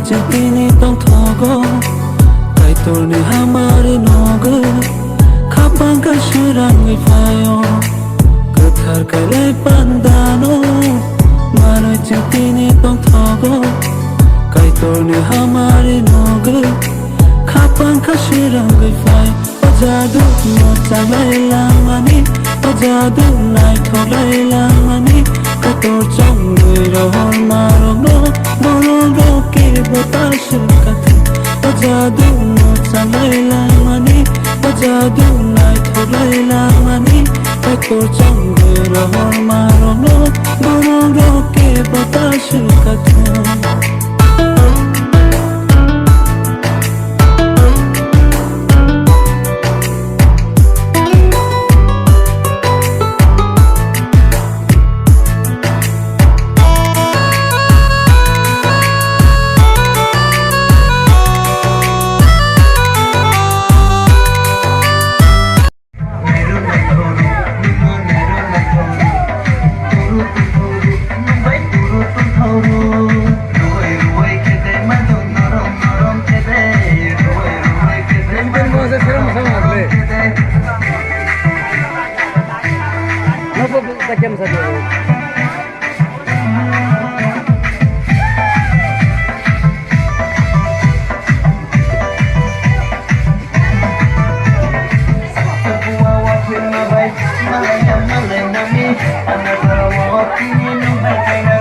tini tong thogo kai torni hamari nogo khapang ka shirangi fayo kathar kale pandano mano tini tong thogo kai torni hamari nogo khapang ka shirangi fayo ojadu no chalaila mani ojadu nai tholaila mani kator chongi rohor marono bolo ke botash katha ojadu no chalaila mani ojadu nai tholaila mani kator chongi rohor marono bolo ke botash katha Kemm saja. Malayam malayam nami, anak rawat ini numpai